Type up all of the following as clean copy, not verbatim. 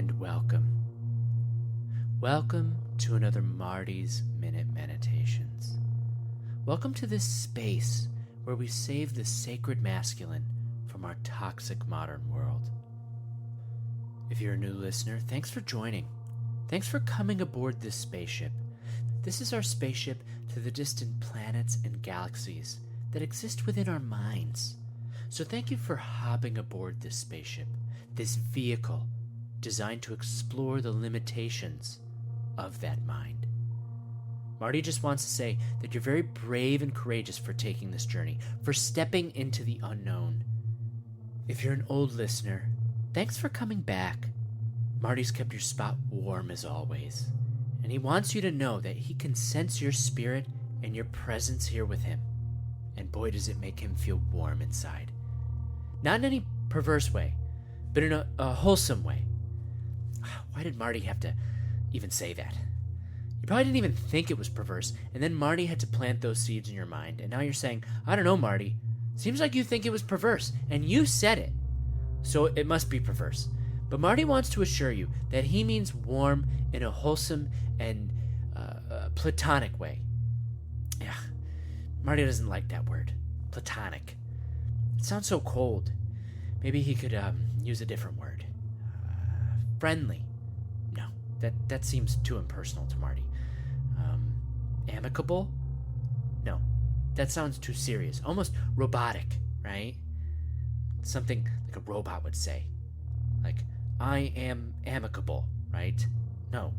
and welcome. Welcome to another Marty's Minute Menitations. Welcome to this space where we save the sacred masculine from our toxic modern world. If you're a new listener, thanks for joining. Thanks for coming aboard this spaceship. This is our spaceship to the distant planets and galaxies that exist within our minds. So thank you for hopping aboard this spaceship, this vehicle designed to explore the limitations of that mind. Marty just wants to say that you're very brave and courageous for taking this journey, for stepping into the unknown. If you're an old listener, thanks for coming back. Marty's kept your spot warm as always, and he wants you to know that he can sense your spirit and your presence here with him. And boy, does it make him feel warm inside. Not in any perverse way, but in a wholesome way. Why did Marty have to even say that? You probably didn't even think it was perverse, and then Marty had to plant those seeds in your mind, and now you're saying, I don't know, Marty. Seems like you think it was perverse, and you said it, so it must be perverse. But Marty wants to assure you that he means warm in a wholesome and platonic way. Yeah, Marty doesn't like that word, platonic. It sounds so cold. Maybe he could use a different word. Friendly. No, that seems too impersonal to Marty. Amicable? No, that sounds too serious. Almost robotic, right? Something like a robot would say. Like, I am amicable, right? No,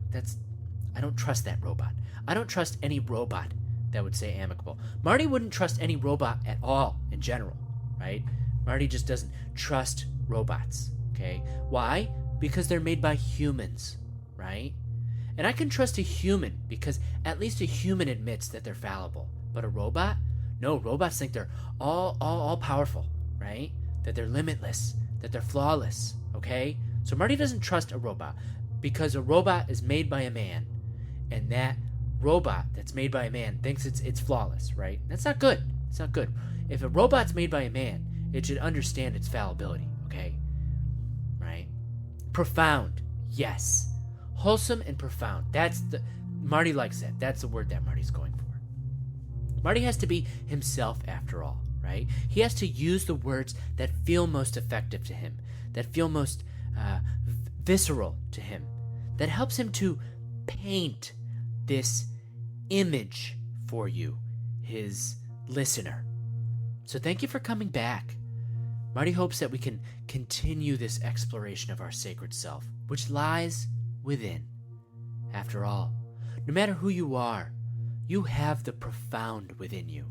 I don't trust that robot. I don't trust any robot that would say amicable. Marty wouldn't trust any robot at all in general, right? Marty just doesn't trust robots, okay? Why? Because they're made by humans, right? And I can trust a human because at least a human admits that they're fallible. But a robot? No, robots think they're all powerful, right? That they're limitless, that they're flawless, okay? So Marty doesn't trust a robot because a robot is made by a man, and that robot that's made by a man thinks it's flawless, right? That's not good. It's not good. If a robot's made by a man, it should understand its fallibility, okay? Right? Profound, yes. Wholesome and profound. Marty likes that. That's the word that Marty's going for. Marty has to be himself after all, right? He has to use the words that feel most effective to him, that feel most visceral to him, that helps him to paint this image for you, his listener. So thank you for coming back. Marty hopes that we can continue this exploration of our sacred self, which lies within. After all, no matter who you are, you have the profound within you.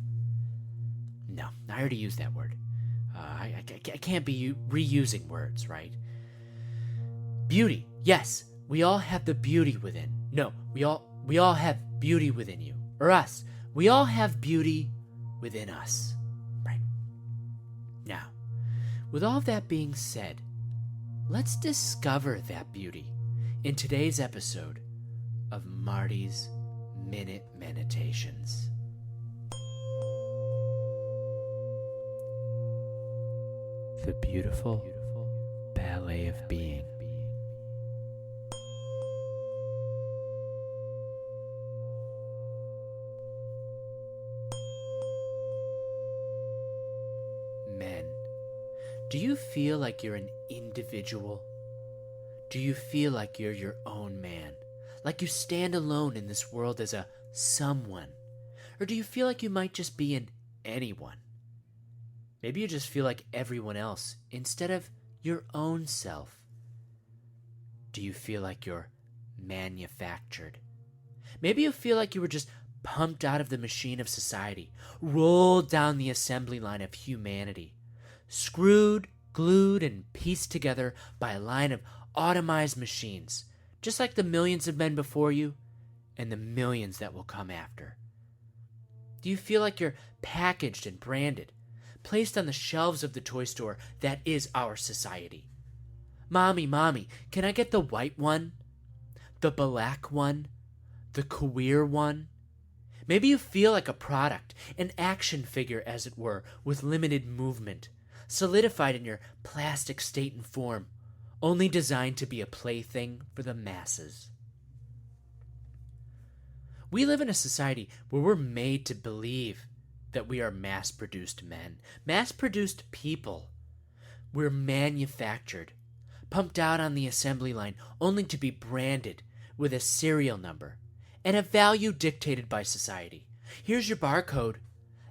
No, I already used that word. I can't be reusing words, right? Beauty. Yes, we all have the beauty within. No, we all have beauty within you. Or us. We all have beauty within us. Right. Now, with all that being said, let's discover that beauty in today's episode of Marty's Minute Menitations. The beautiful ballet of being. Men, do you feel like you're an individual? Do you feel like you're your own man? Like you stand alone in this world as a someone? Or do you feel like you might just be an anyone? Maybe you just feel like everyone else instead of your own self. Do you feel like you're manufactured? Maybe you feel like you were just pumped out of the machine of society, rolled down the assembly line of humanity, screwed, glued, and pieced together by a line of automized machines, just like the millions of men before you and the millions that will come after. Do you feel like you're packaged and branded, placed on the shelves of the toy store that is our society? Mommy, can I get the white one? The black one? The queer one? Maybe you feel like a product, an action figure as it were, with limited movement, solidified in your plastic state and form, only designed to be a plaything for the masses. We live in a society where we're made to believe that we are mass-produced men, mass-produced people. We're manufactured, pumped out on the assembly line, only to be branded with a serial number and a value dictated by society. Here's your barcode.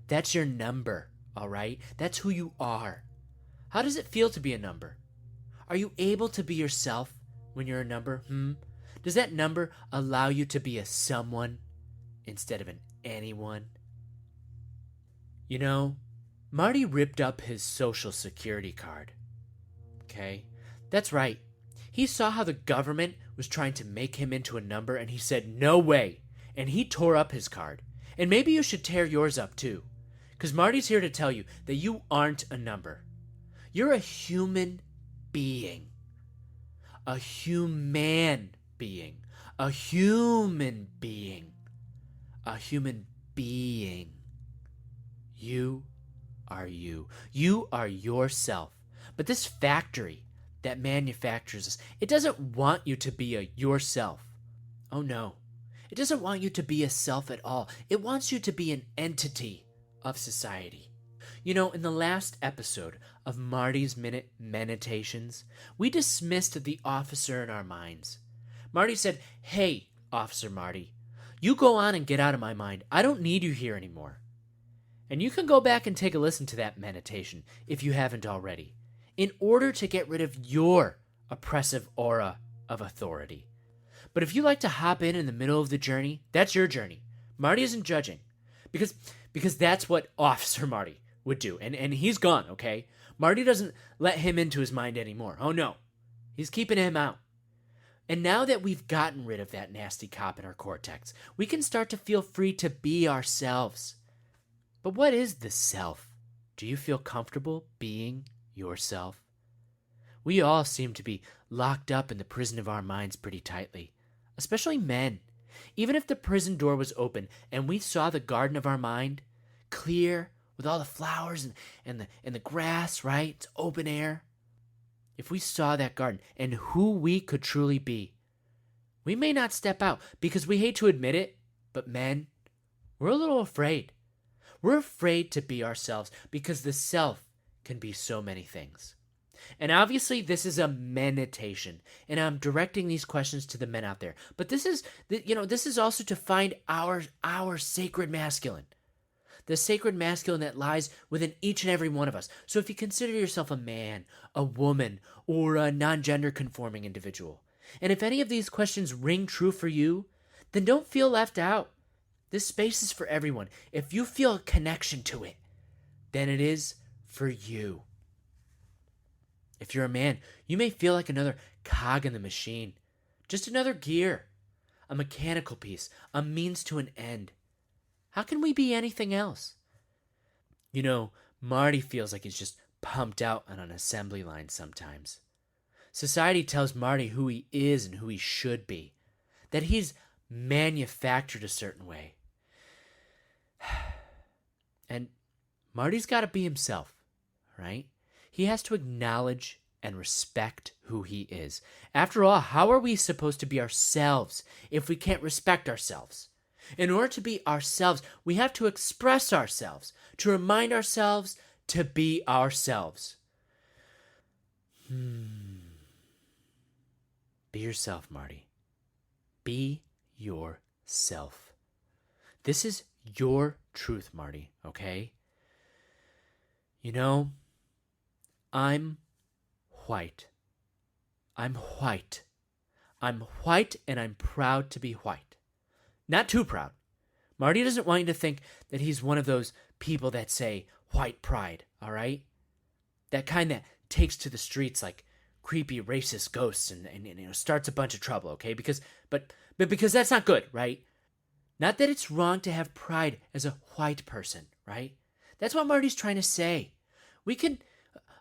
That's your number, all right? That's who you are. How does it feel to be a number? Are you able to be yourself when you're a number? Does that number allow you to be a someone instead of an anyone? You know, Marty ripped up his social security card. Okay? That's right. He saw how the government was trying to make him into a number, and he said, no way. And he tore up his card. And maybe you should tear yours up too. Because Marty's here to tell you that you aren't a number. You're a human being. A human being. A human being. A human being. You are you. You are yourself. But this factory that manufactures us, it doesn't want you to be a yourself. Oh no. It doesn't want you to be a self at all. It wants you to be an entity of society. You know, in the last episode of Marty's Menitations, we dismissed the officer in our minds. Marty said, hey, Officer Marty, you go on and get out of my mind. I don't need you here anymore. And you can go back and take a listen to that meditation if you haven't already, in order to get rid of your oppressive aura of authority. But if you like to hop in the middle of the journey, that's your journey. Marty isn't judging, because that's what Officer Marty would do. And he's gone, okay? Marty doesn't let him into his mind anymore. Oh no, he's keeping him out. And now that we've gotten rid of that nasty cop in our cortex, we can start to feel free to be ourselves. But what is the self? Do you feel comfortable being yourself? We all seem to be locked up in the prison of our minds pretty tightly, especially men. Even if the prison door was open and we saw the garden of our mind, clear, with all the flowers and the grass, right? It's open air. If we saw that garden and who we could truly be, we may not step out because we hate to admit it, but men, we're a little afraid. We're afraid to be ourselves because the self can be so many things. And obviously this is a MENitation, and I'm directing these questions to the men out there. But this is also to find our sacred masculine. The sacred masculine that lies within each and every one of us. So if you consider yourself a man, a woman, or a non-gender conforming individual, and if any of these questions ring true for you, then don't feel left out. This space is for everyone. If you feel a connection to it, then it is for you. If you're a man, you may feel like another cog in the machine, just another gear, a mechanical piece, a means to an end. How can we be anything else? You know, Marty feels like he's just pumped out on an assembly line sometimes. Society tells Marty who he is and who he should be, that he's manufactured a certain way. And Marty's got to be himself, right? He has to acknowledge and respect who he is. After all, how are we supposed to be ourselves if we can't respect ourselves? In order to be ourselves, we have to express ourselves, to remind ourselves to be ourselves. Be yourself, Marty. Be yourself. This is your truth, Marty, okay? You know, I'm white. I'm white. I'm white and I'm proud to be white. Not too proud. Marty doesn't want you to think that he's one of those people that say white pride, all right? That kind that takes to the streets like creepy racist ghosts and starts a bunch of trouble, okay? Because that's not good, right? Not that it's wrong to have pride as a white person, right? That's what Marty's trying to say.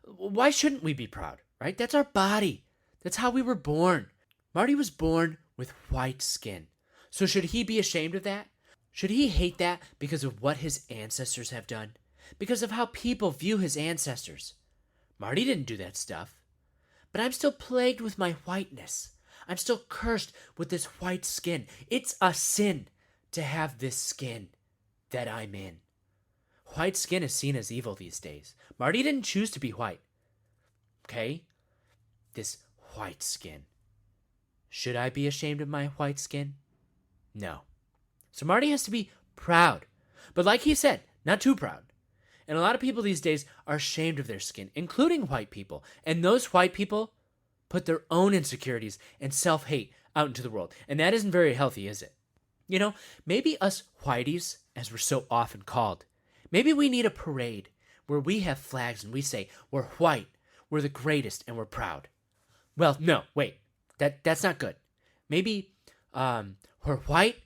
Why shouldn't we be proud, right? That's our body. That's how we were born. Marty was born with white skin. So should he be ashamed of that? Should he hate that because of what his ancestors have done? Because of how people view his ancestors? Marty didn't do that stuff. but I'm still plagued with my whiteness. I'm still cursed with this white skin. It's a sin to have this skin that I'm in. White skin is seen as evil these days. Marty didn't choose to be white. Okay? This white skin. Should I be ashamed of my white skin? No. So Marty has to be proud. But like he said, not too proud. And a lot of people these days are ashamed of their skin, including white people. And those white people put their own insecurities and self-hate out into the world. And that isn't very healthy, is it? You know, maybe us whiteys, as we're so often called, maybe we need a parade where we have flags and we say, we're white, we're the greatest, and we're proud. Well, no, wait, that's not good. Maybe we're white,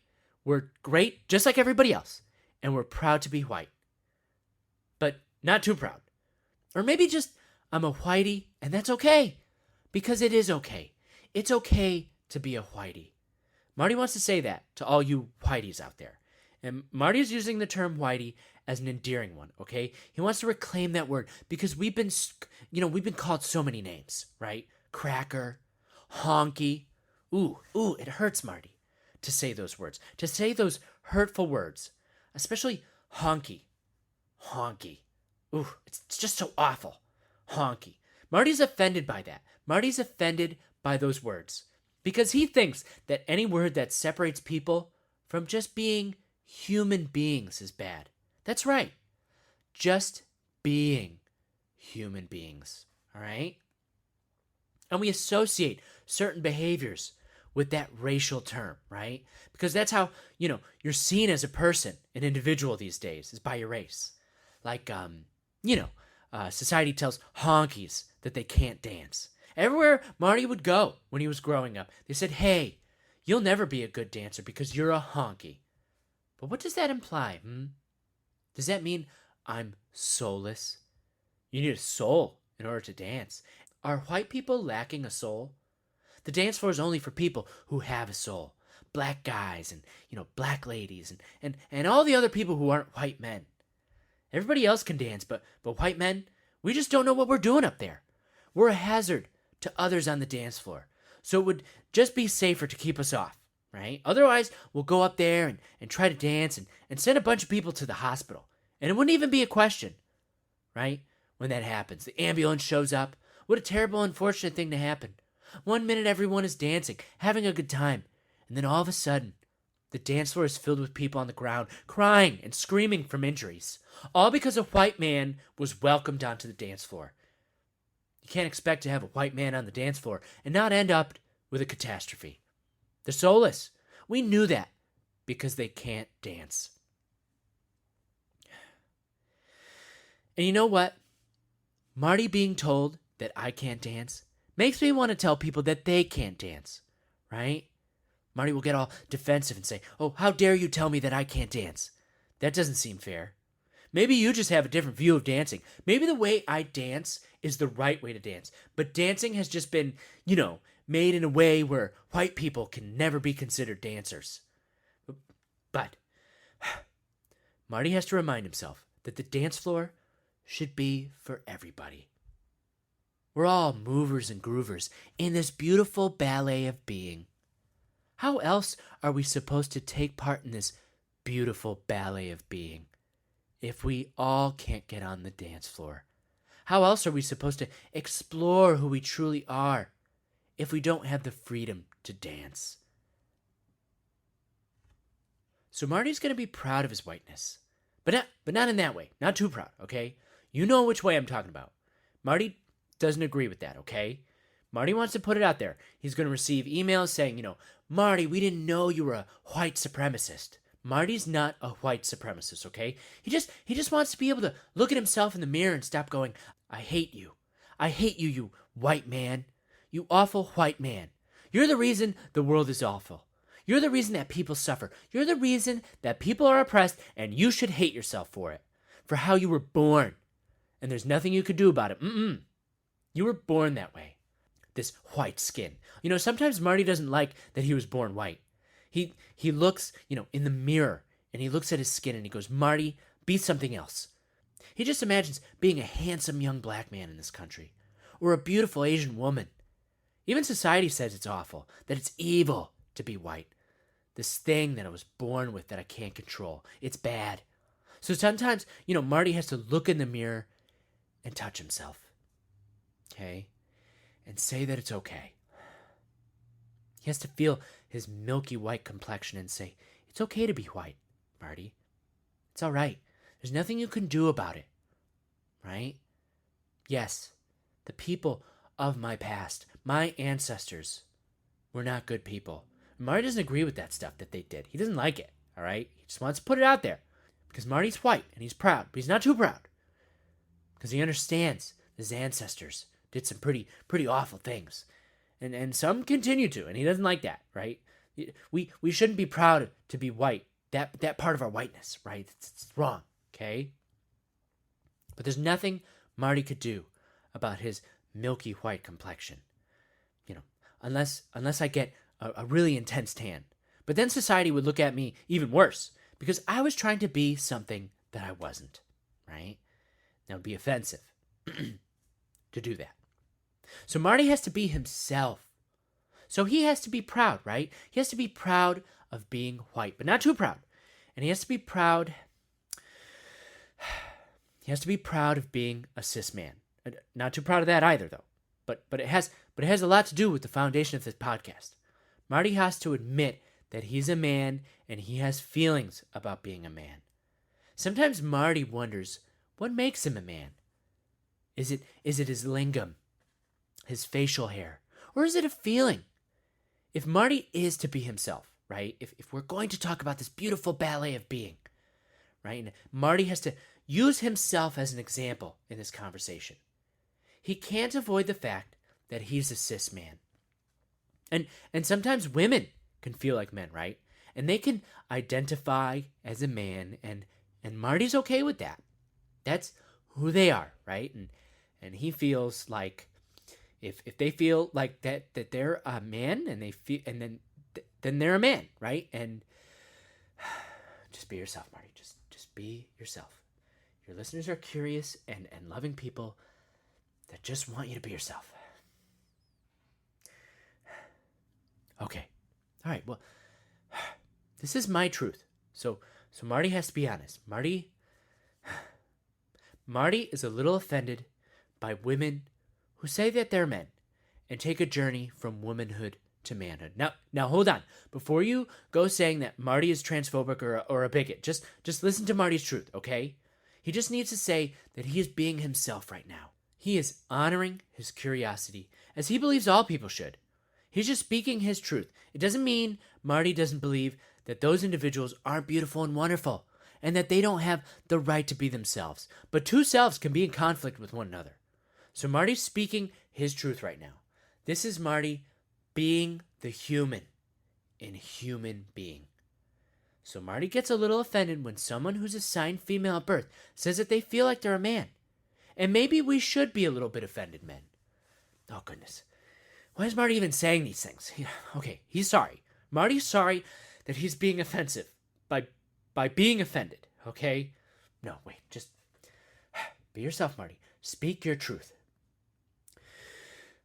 we're great, just like everybody else, and we're proud to be white. But not too proud. Or maybe just, I'm a whitey, and that's okay, because it is okay. It's okay to be a whitey. Marty wants to say that to all you whiteys out there. And Marty is using the term whitey as an endearing one, okay? He wants to reclaim that word because we've been called so many names, right? Cracker, honky. Ooh, it hurts, Marty, to say those words, to say those hurtful words, especially honky. Honky. Ooh, it's just so awful. Honky. Marty's offended by that. Marty's offended by those words because he thinks that any word that separates people from just being human beings is bad. That's right. Just being human beings, all right? And we associate certain behaviors with that racial term, right? Because that's how, you're seen as a person, an individual these days, is by your race. Like, society tells honkies that they can't dance. Everywhere Marty would go when he was growing up, they said, hey, you'll never be a good dancer because you're a honky. But what does that imply? Does that mean I'm soulless? You need a soul in order to dance. Are white people lacking a soul? The dance floor is only for people who have a soul. Black guys and, black ladies and all the other people who aren't white men. Everybody else can dance, but white men, we just don't know what we're doing up there. We're a hazard to others on the dance floor. So it would just be safer to keep us off, right? Otherwise, we'll go up there and try to dance and send a bunch of people to the hospital. And it wouldn't even be a question, right? When that happens, the ambulance shows up. What a terrible, unfortunate thing to happen. 1 minute everyone is dancing, having a good time. And then all of a sudden, the dance floor is filled with people on the ground, crying and screaming from injuries. All because a white man was welcomed onto the dance floor. You can't expect to have a white man on the dance floor and not end up with a catastrophe. They're soulless. We knew that because they can't dance. And you know what? Marty being told that I can't dance makes me want to tell people that they can't dance, right? Marty will get all defensive and say, oh, how dare you tell me that I can't dance? That doesn't seem fair. Maybe you just have a different view of dancing. Maybe the way I dance is the right way to dance. But dancing has just been, made in a way where white people can never be considered dancers. But Marty has to remind himself that the dance floor should be for everybody. We're all movers and groovers in this beautiful ballet of being. How else are we supposed to take part in this beautiful ballet of being if we all can't get on the dance floor? How else are we supposed to explore who we truly are if we don't have the freedom to dance? So Marty's going to be proud of his whiteness, but not in that way. Not too proud, okay? You know which way I'm talking about. Marty doesn't agree with that, okay? Marty wants to put it out there. He's going to receive emails saying, Marty, we didn't know you were a white supremacist. Marty's not a white supremacist, okay? He just wants to be able to look at himself in the mirror and stop going, I hate you. I hate you, you white man. You awful white man. You're the reason the world is awful. You're the reason that people suffer. You're the reason that people are oppressed, and you should hate yourself for it. For how you were born. And there's nothing you could do about it. You were born that way. This white skin. Sometimes Marty doesn't like that he was born white. He looks, in the mirror, and he looks at his skin and he goes, Marty, be something else. He just imagines being a handsome young black man in this country, or a beautiful Asian woman, Even society says it's awful, that it's evil to be white. This thing that I was born with that I can't control. It's bad. So sometimes, Marty has to look in the mirror and touch himself. Okay? And say that it's okay. He has to feel his milky white complexion and say, it's okay to be white, Marty. It's all right. There's nothing you can do about it. Right? Yes, the people of my past, my ancestors, were not good people. Marty doesn't agree with that stuff that they did. He doesn't like it, all right? He just wants to put it out there. Because Marty's white, and he's proud, but he's not too proud. Because he understands his ancestors did some pretty awful things. And some continue to, and he doesn't like that, right? We shouldn't be proud to be white. That part of our whiteness, right? It's wrong, okay? But there's nothing Marty could do about his milky white complexion. Unless I get a really intense tan. But then society would look at me even worse because I was trying to be something that I wasn't, right? That would be offensive to do that. So Marty has to be himself. So he has to be proud, right? He has to be proud of being white, but not too proud. And he has to be proud. He has to be proud of being a cis man. Not too proud of that either, though. But it has a lot to do with the foundation of this podcast. Marty has to admit that he's a man and he has feelings about being a man. Sometimes Marty wonders what makes him a man. Is it his lingam, his facial hair, or is it a feeling? If Marty is to be himself, right? If we're going to talk about this beautiful ballet of being, right? And Marty has to use himself as an example in this conversation. He can't avoid the fact that he's a cis man. And sometimes women can feel like men, right? And they can identify as a man, and Marty's okay with that. That's who they are, right? And he feels like if they feel like that they're a man and they feel and then they're a man, right? And just be yourself, Marty. Just be yourself. Your listeners are curious and loving people that just want you to be yourself. Okay. All right. Well, this is my truth. So Marty has to be honest. Marty is a little offended by women who say that they're men and take a journey from womanhood to manhood. Now hold on. Before you go saying that Marty is transphobic or a bigot, just listen to Marty's truth, okay? He just needs to say that he is being himself right now. He is honoring his curiosity, as he believes all people should. He's just speaking his truth. It doesn't mean Marty doesn't believe that those individuals aren't beautiful and wonderful, and that they don't have the right to be themselves. But two selves can be in conflict with one another. So Marty's speaking his truth right now. This is Marty being the human in human being. So Marty gets a little offended when someone who's assigned female at birth says that they feel like they're a man. And maybe we should be a little bit offended, men. Oh, goodness. Why is Marty even saying these things? Okay, he's sorry. Marty's sorry that he's being offensive by being offended, okay? No, wait, just be yourself, Marty. Speak your truth.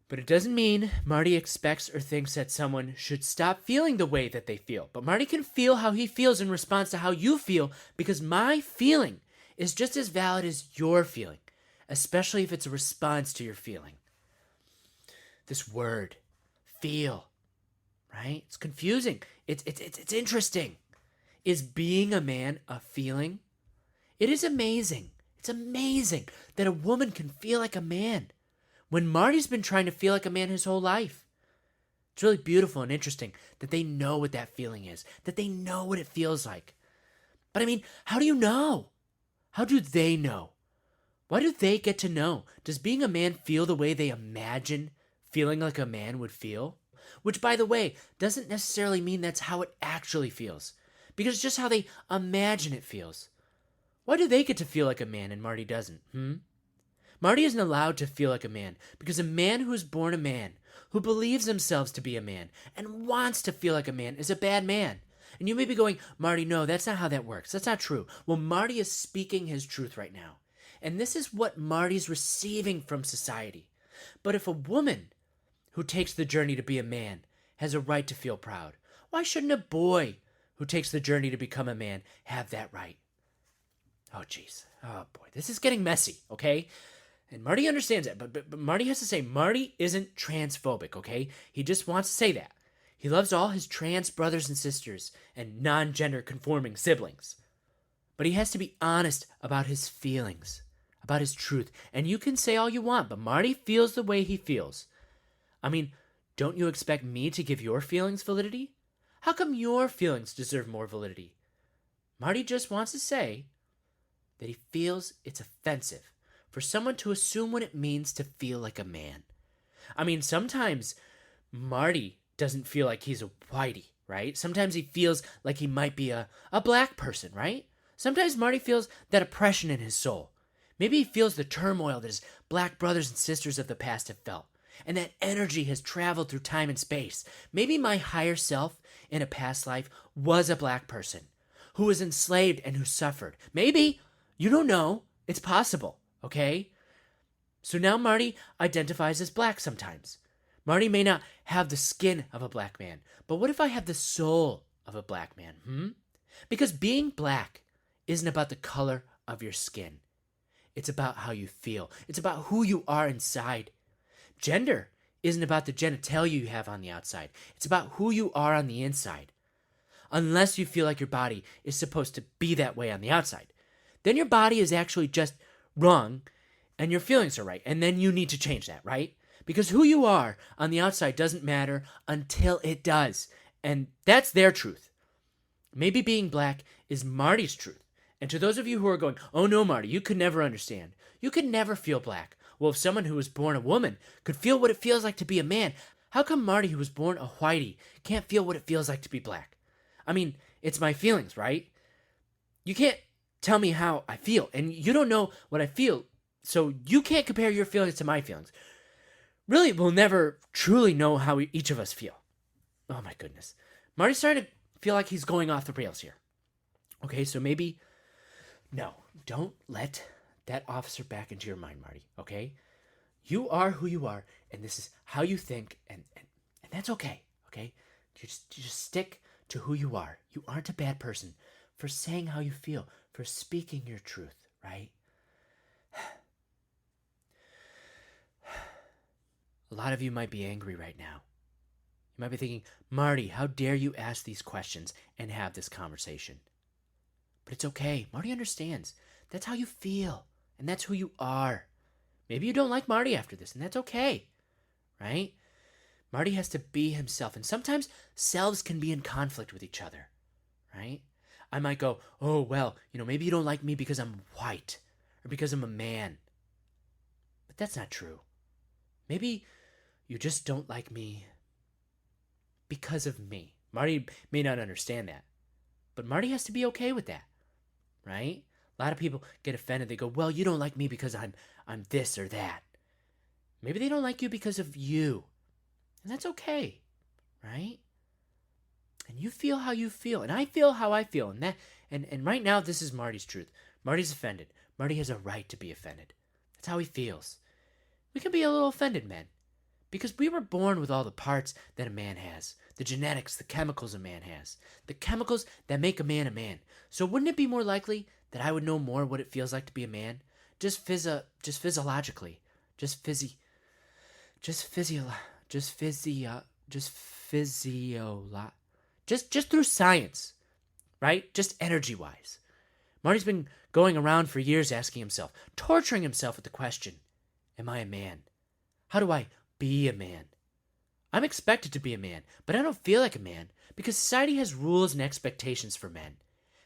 But it doesn't mean Marty expects or thinks that someone should stop feeling the way that they feel. But Marty can feel how he feels in response to how you feel, because my feeling is just as valid as your feeling, especially if it's a response to your feeling. This word, feel, right? It's confusing. It's interesting. Is being a man a feeling? It is amazing. It's amazing that a woman can feel like a man when Marty's been trying to feel like a man his whole life. It's really beautiful and interesting that they know what that feeling is, that they know what it feels like. But I mean, how do you know? How do they know? Why do they get to know? Does being a man feel the way they imagine feeling like a man would feel? Which, by the way, doesn't necessarily mean that's how it actually feels, because it's just how they imagine it feels. Why do they get to feel like a man and Marty doesn't? Marty isn't allowed to feel like a man because a man who is born a man, who believes themselves to be a man and wants to feel like a man, is a bad man. And you may be going, Marty, no, that's not how that works. That's not true. Well, Marty is speaking his truth right now. And this is what Marty's receiving from society. But if a woman who takes the journey to be a man has a right to feel proud? Why shouldn't a boy who takes the journey to become a man have that right? Oh, jeez. Oh, boy. This is getting messy, okay? And Marty understands it, but Marty has to say Marty isn't transphobic, okay? He just wants to say that. He loves all his trans brothers and sisters and non-gender conforming siblings. But he has to be honest about his feelings, about his truth. And you can say all you want, but Marty feels the way he feels. I mean, don't you expect me to give your feelings validity? How come your feelings deserve more validity? Marty just wants to say that he feels it's offensive for someone to assume what it means to feel like a man. I mean, sometimes Marty doesn't feel like he's a Whitey, right? Sometimes he feels like he might be a black person, right? Sometimes Marty feels that oppression in his soul. Maybe he feels the turmoil that his black brothers and sisters of the past have felt, and that energy has traveled through time and space. Maybe my higher self in a past life was a black person who was enslaved and who suffered. Maybe. You don't know. It's possible, okay? So now Marty identifies as black sometimes. Marty may not have the skin of a black man, but what if I have the soul of a black man, Because being black isn't about the color of your skin. It's about how you feel. It's about who you are inside. Gender isn't about the genitalia you have on the outside. It's about who you are on the inside. Unless you feel like your body is supposed to be that way on the outside, then your body is actually just wrong and your feelings are right. And then you need to change that, right? Because who you are on the outside doesn't matter until it does. And that's their truth. Maybe being black is Marty's truth. And to those of you who are going, oh no, Marty, you could never understand. You could never feel black. Well, if someone who was born a woman could feel what it feels like to be a man, how come Marty, who was born a Whitey, can't feel what it feels like to be black? I mean, it's my feelings, right? You can't tell me how I feel, and you don't know what I feel, so you can't compare your feelings to my feelings. Really, we'll never truly know how each of us feel. Oh my goodness. Marty's starting to feel like he's going off the rails here. Okay, so maybe, no, don't let that officer back into your mind, Marty, okay? You are who you are, and this is how you think, and that's okay, okay? You just stick to who you are. You aren't a bad person for saying how you feel, for speaking your truth, right? A lot of you might be angry right now. You might be thinking, Marty, how dare you ask these questions and have this conversation? But it's okay. Marty understands. That's how you feel, and that's who you are. Maybe you don't like Marty after this, and that's okay, right? Marty has to be himself, and sometimes selves can be in conflict with each other, right? I might go, oh, well, maybe you don't like me because I'm white or because I'm a man. But that's not true. Maybe you just don't like me because of me. Marty may not understand that, but Marty has to be okay with that, right? A lot of people get offended. They go, well, you don't like me because I'm this or that. Maybe they don't like you because of you. And that's okay, right? And you feel how you feel, and I feel how I feel, and right now this is Marty's truth. Marty's offended. Marty has a right to be offended. That's how he feels. We can be a little offended, men, because we were born with all the parts that a man has, the genetics, the chemicals a man has, the chemicals that make a man. So wouldn't it be more likely that I would know more what it feels like to be a man, just physiologically, just through science, right? Just energy-wise. Marty's been going around for years asking himself, torturing himself with the question, am I a man? How do I be a man? I'm expected to be a man, but I don't feel like a man because society has rules and expectations for men.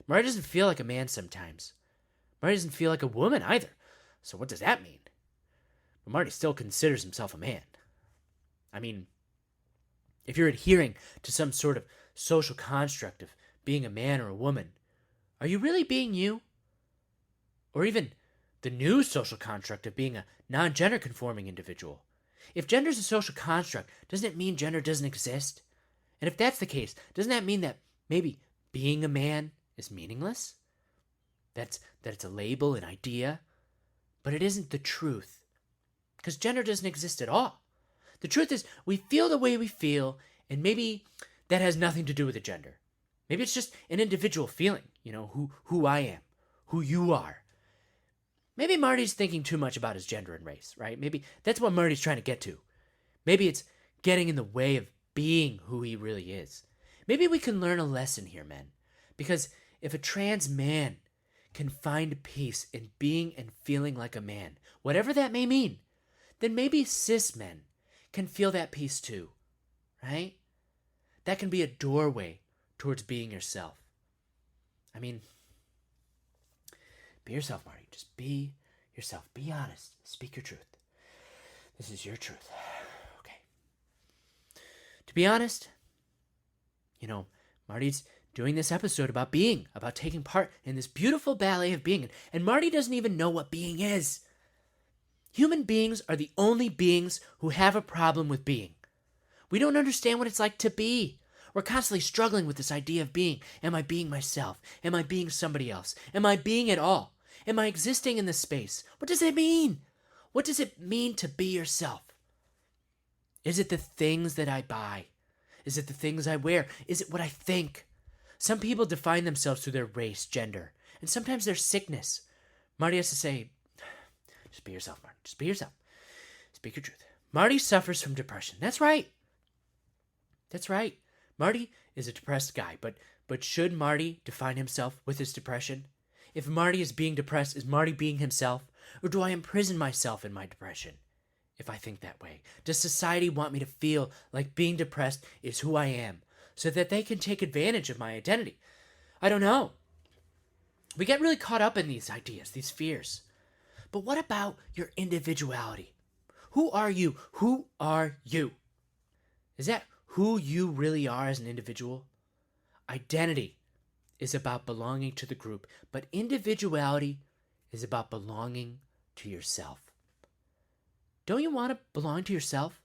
Marty doesn't feel like a man sometimes. Marty doesn't feel like a woman either. So what does that mean? But Marty still considers himself a man. I mean, if you're adhering to some sort of social construct of being a man or a woman, are you really being you? Or even the new social construct of being a non-gender conforming individual? If gender is a social construct, doesn't it mean gender doesn't exist? And if that's the case, doesn't that mean that maybe being a man is meaningless? That it's a label, an idea, but it isn't the truth. Because gender doesn't exist at all. The truth is, we feel the way we feel, and maybe that has nothing to do with the gender. Maybe it's just an individual feeling, who I am, who you are. Maybe Marty's thinking too much about his gender and race, right? Maybe that's what Marty's trying to get to. Maybe it's getting in the way of being who he really is. Maybe we can learn a lesson here, men. Because if a trans man can find peace in being and feeling like a man, whatever that may mean, then maybe cis men can feel that peace too, right? That can be a doorway towards being yourself. I mean, be yourself, Marty. Just be yourself. Be honest. Speak your truth. This is your truth. Okay. To be honest, Marty's doing this episode about being, about taking part in this beautiful ballet of being. And Marty doesn't even know what being is. Human beings are the only beings who have a problem with being. We don't understand what it's like to be. We're constantly struggling with this idea of being. Am I being myself? Am I being somebody else? Am I being at all? Am I existing in this space? What does it mean? What does it mean to be yourself? Is it the things that I buy? Is it the things I wear? Is it what I think? Some people define themselves through their race, gender, and sometimes their sickness. Marty has to say, just be yourself, Marty. Just be yourself. Speak your truth. Marty suffers from depression. That's right. That's right. Marty is a depressed guy, but should Marty define himself with his depression? If Marty is being depressed, is Marty being himself? Or do I imprison myself in my depression if I think that way? Does society want me to feel like being depressed is who I am so that they can take advantage of my identity? I don't know. We get really caught up in these ideas, these fears. But what about your individuality? Who are you? Who are you? Is that who you really are as an individual? Identity is about belonging to the group, but individuality is about belonging to yourself. Don't you want to belong to yourself?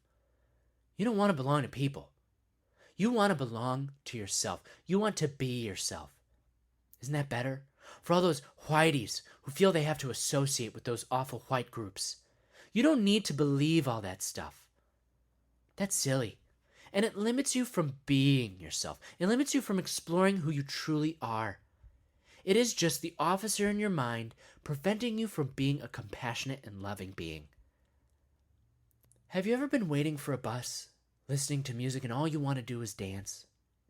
You don't want to belong to people. You want to belong to yourself. You want to be yourself. Isn't that better? For all those whiteys who feel they have to associate with those awful white groups, you don't need to believe all that stuff. That's silly. And it limits you from being yourself. It limits you from exploring who you truly are. It is just the officer in your mind preventing you from being a compassionate and loving being. Have you ever been waiting for a bus, listening to music, and all you want to do is dance,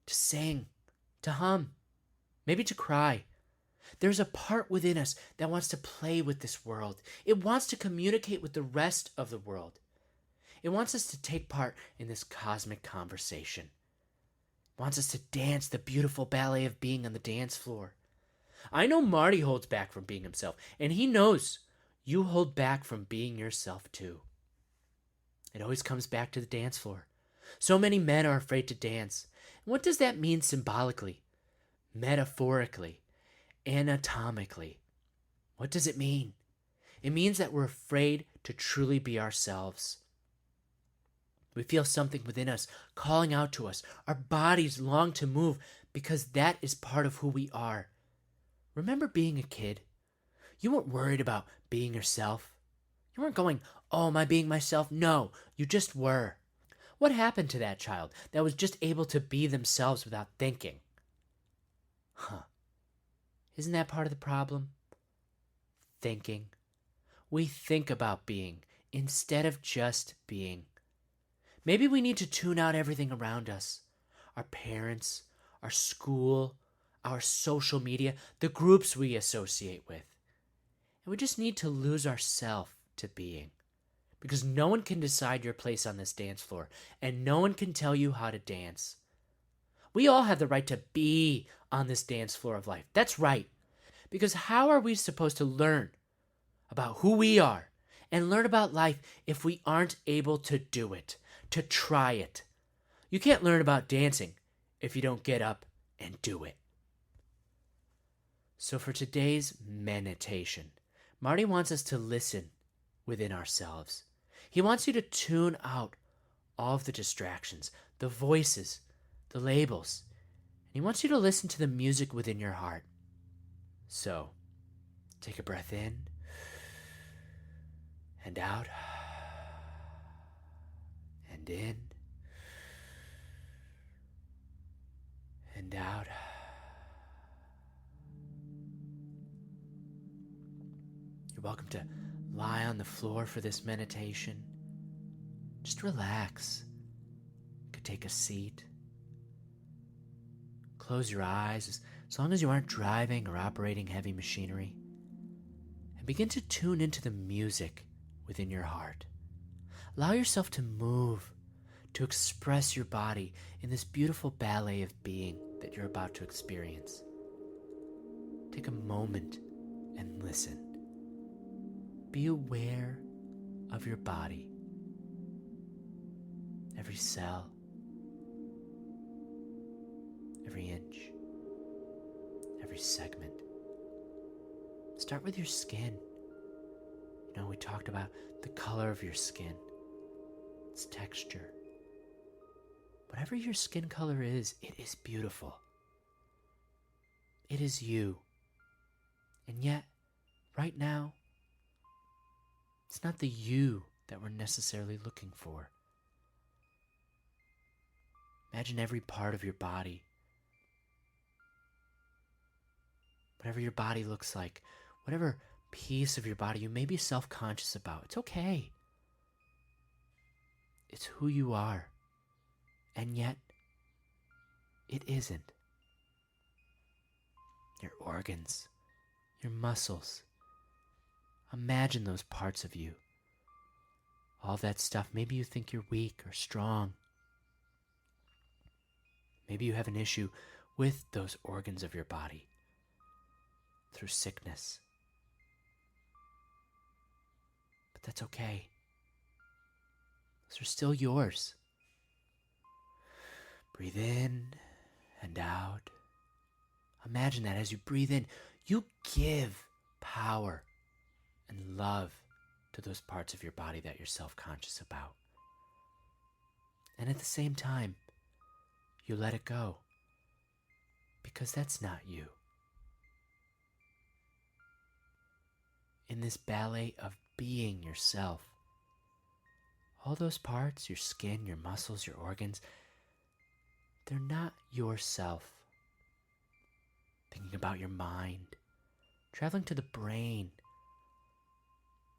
to sing, to hum, maybe to cry? There's a part within us that wants to play with this world. It wants to communicate with the rest of the world. It wants us to take part in this cosmic conversation. It wants us to dance the beautiful ballet of being on the dance floor. I know Marty holds back from being himself, and he knows you hold back from being yourself too. It always comes back to the dance floor. So many men are afraid to dance. And what does that mean symbolically, metaphorically, anatomically? What does it mean? It means that we're afraid to truly be ourselves. We feel something within us calling out to us. Our bodies long to move because that is part of who we are. Remember being a kid? You weren't worried about being yourself. You weren't going, oh, am I being myself? No, you just were. What happened to that child that was just able to be themselves without thinking? Isn't that part of the problem? Thinking. We think about being instead of just being. Maybe we need to tune out everything around us. Our parents, our school, our social media, the groups we associate with. And we just need to lose ourselves to being. Because no one can decide your place on this dance floor, and no one can tell you how to dance. We all have the right to be on this dance floor of life. That's right. Because how are we supposed to learn about who we are and learn about life if we aren't able to do it, to try it? You can't learn about dancing if you don't get up and do it. So for today's MENitation, Marty wants us to listen within ourselves. He wants you to tune out all of the distractions, the voices, the labels, and he wants you to listen to the music within your heart. So, take a breath in and out and in and out. You're welcome to lie on the floor for this meditation. Just relax. You could take a seat. Close your eyes as long as you aren't driving or operating heavy machinery. And begin to tune into the music within your heart. Allow yourself to move, to express your body in this beautiful ballet of being that you're about to experience. Take a moment and listen. Be aware of your body. Every cell, every inch, every segment. Start with your skin. You know, we talked about the color of your skin, its texture. Whatever your skin color is, it is beautiful. It is you. And yet, right now, it's not the you that we're necessarily looking for. Imagine every part of your body. Whatever your body looks like, whatever piece of your body you may be self-conscious about, it's okay. It's who you are. And yet, it isn't. Your organs, your muscles. Imagine those parts of you. All that stuff. Maybe you think you're weak or strong. Maybe you have an issue with those organs of your body through sickness. But that's okay. Those are still yours. Breathe in and out. Imagine that as you breathe in, you give power and love to those parts of your body that you're self-conscious about. And at the same time, you let it go, because that's not you. In this ballet of being yourself, all those parts, your skin, your muscles, your organs, they're not yourself. Thinking about your mind, traveling to the brain.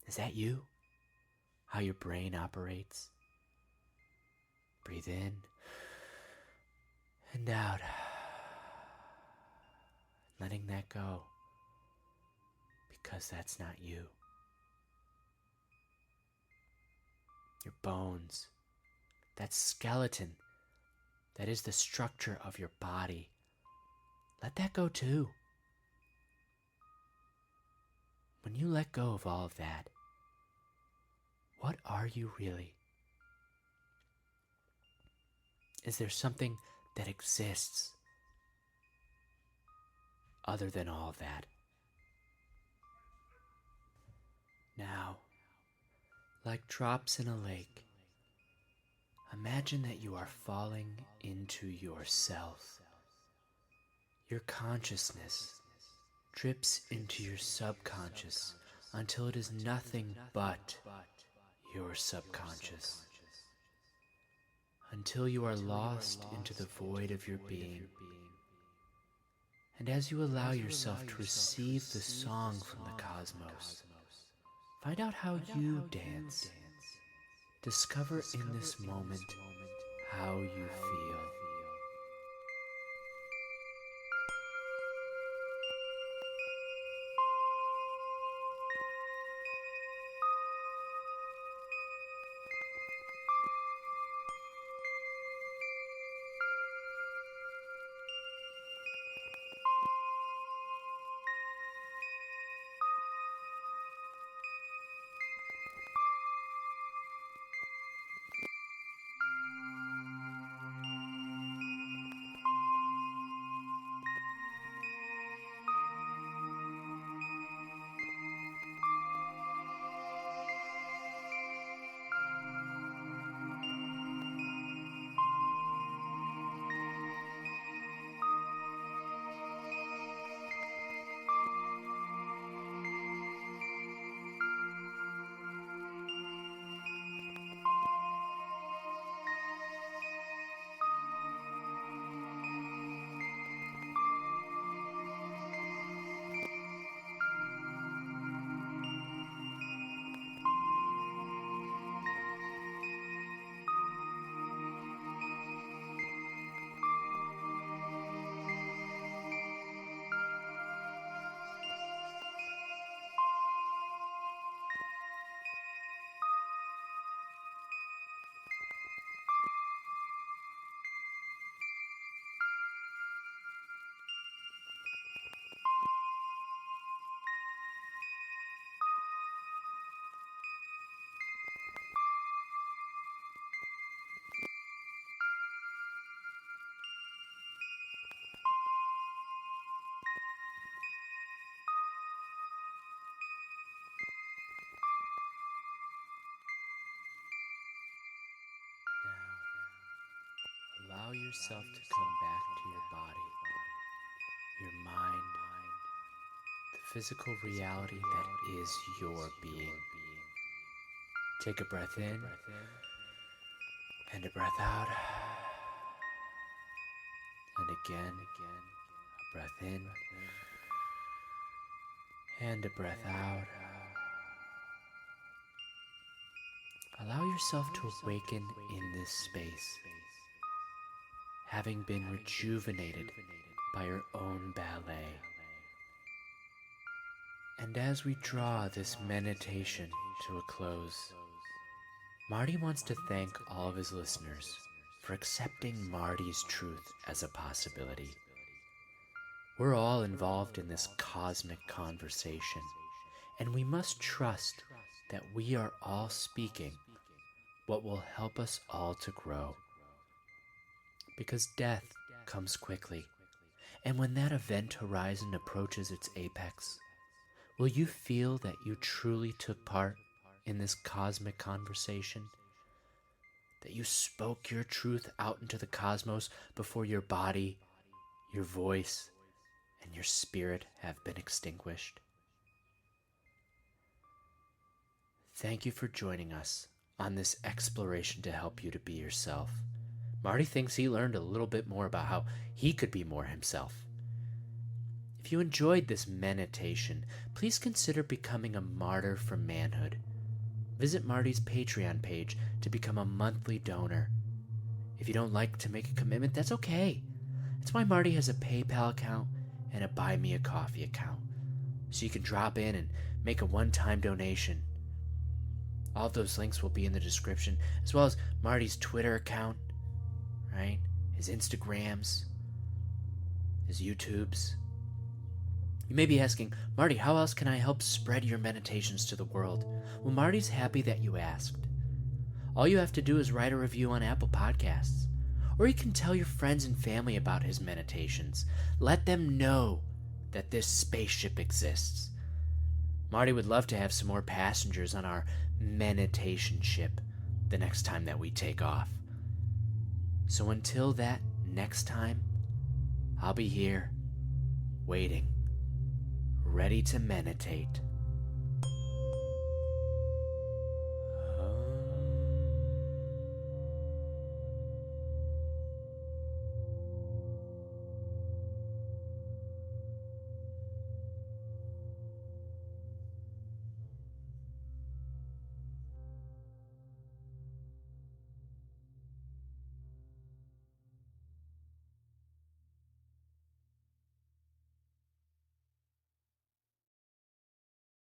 Is that you? How your brain operates? Breathe in and out. Letting that go, because that's not you. Your bones, that skeleton, that is the structure of your body. Let that go too. When you let go of all of that, what are you really? Is there something that exists other than all of that? Now, like drops in a lake, imagine that you are falling into yourself. Your consciousness drips into your subconscious until it is nothing but your subconscious. Until you are lost into the void of your being. And as you allow yourself to receive the song from the cosmos, find out how you dance. Discover in this moment how you feel. yourself to come back to your body, your mind, the physical reality that is your being. Take a breath in and a breath out. And again, a breath in and a breath out. Allow yourself to awaken in this space, having been rejuvenated by your own ballet. And as we draw this meditation to a close, Marty wants to thank all of his listeners for accepting Marty's truth as a possibility. We're all involved in this cosmic conversation, and we must trust that we are all speaking what will help us all to grow. Because death comes quickly, and when that event horizon approaches its apex, will you feel that you truly took part in this cosmic conversation? That you spoke your truth out into the cosmos before your body, your voice, and your spirit have been extinguished? Thank you for joining us on this exploration to help you to be yourself. Marty thinks he learned a little bit more about how he could be more himself. If you enjoyed this meditation, please consider becoming a martyr for manhood. Visit Marty's Patreon page to become a monthly donor. If you don't like to make a commitment, that's okay. That's why Marty has a PayPal account and a Buy Me a Coffee account, so you can drop in and make a one-time donation. All of those links will be in the description, as well as Marty's Twitter account, right? His Instagrams, his YouTubes. You may be asking, Marty, how else can I help spread your meditations to the world? Well, Marty's happy that you asked. All you have to do is write a review on Apple Podcasts, or you can tell your friends and family about his meditations. Let them know that this spaceship exists. Marty would love to have some more passengers on our MENitation ship the next time that we take off. So until that next time, I'll be here, waiting, ready to meditate.